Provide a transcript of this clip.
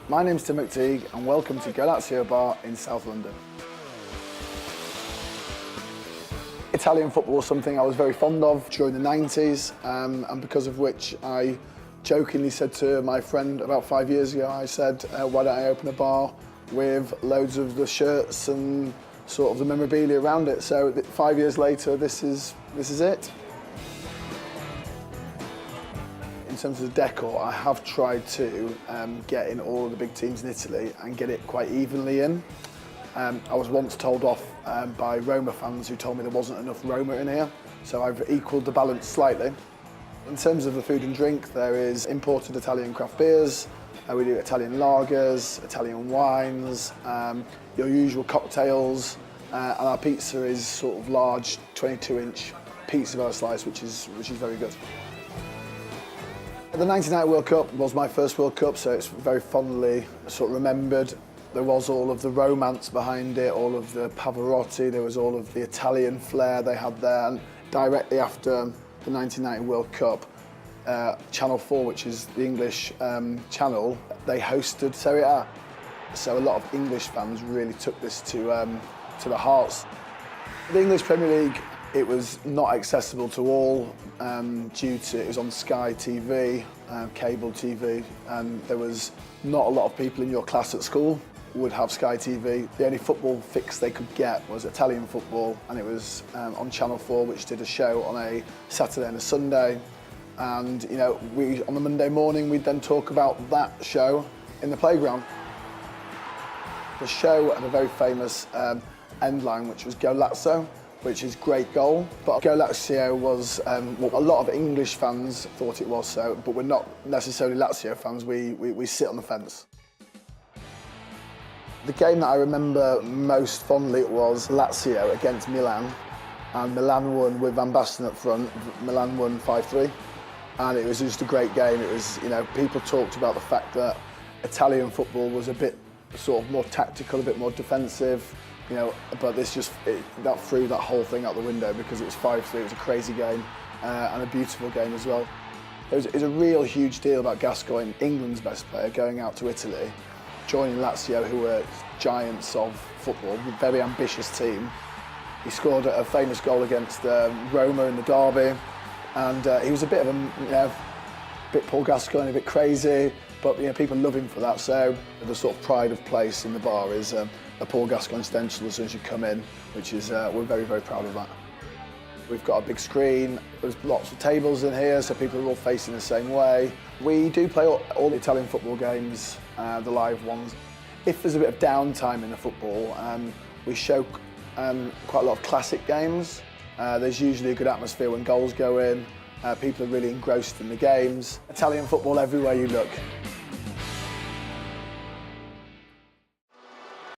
My name's Tim McTeague and welcome to Golazio Bar in South London. Italian football was something I was very fond of during the 90s and because of which I jokingly said to my friend about 5 years ago, I said, why don't I open a bar with loads of the shirts and sort of the memorabilia around it. So 5 years later, this is it. In terms of the decor, I have tried to get in all of the big teams in Italy and get it quite evenly in. I was once told off by Roma fans who told me there wasn't enough Roma in here, so I've equalled the balance slightly. In terms of the food and drink, there is imported Italian craft beers, we do Italian lagers, Italian wines, your usual cocktails, and our pizza is sort of large 22-inch pizza slice, which is very good. The 1990 World Cup was my first World Cup, so it's very fondly sort of remembered. There was all of the romance behind it, all of the Pavarotti, there was all of the Italian flair they had there. And directly after the 1990 World Cup, Channel 4, which is the English channel, they hosted Serie A. So a lot of English fans really took this to the hearts. The English Premier League, it was not accessible to all due to it was on Sky TV, cable TV, and there was not a lot of people in your class at school would have Sky TV. The only football fix they could get was Italian football, and it was on Channel 4, which did a show on a Saturday and a Sunday. And you know, on the Monday morning, we'd then talk about that show in the playground. The show had a very famous end line, which was Golazio, which is great goal. But Golazio was what a lot of English fans thought it was, so, but we're not necessarily Lazio fans, we sit on the fence. The game that I remember most fondly was Lazio against Milan, and Milan won with Van Basten up front. Milan won 5-3, and it was just a great game. It was, you know, people talked about the fact that Italian football was a bit sort of more tactical, a bit more defensive, you know, but that threw that whole thing out the window because it was 5-3. It was a crazy game and a beautiful game as well. It was a real huge deal about Gascoigne, England's best player, going out to Italy, joining Lazio, who were giants of football, a very ambitious team. He scored a famous goal against Roma in the derby, and he was a bit of a bit Paul Gascoigne, a bit crazy, but you know, people love him for that. So the sort of pride of place in the bar is a Paul Gascoigne stencil as soon as you come in, which is we're very, very proud of that. We've got a big screen, there's lots of tables in here, so people are all facing the same way. We do play all the Italian football games, the live ones. If there's a bit of downtime in the football, we show quite a lot of classic games. There's usually a good atmosphere when goals go in. People are really engrossed in the games. Italian football everywhere you look.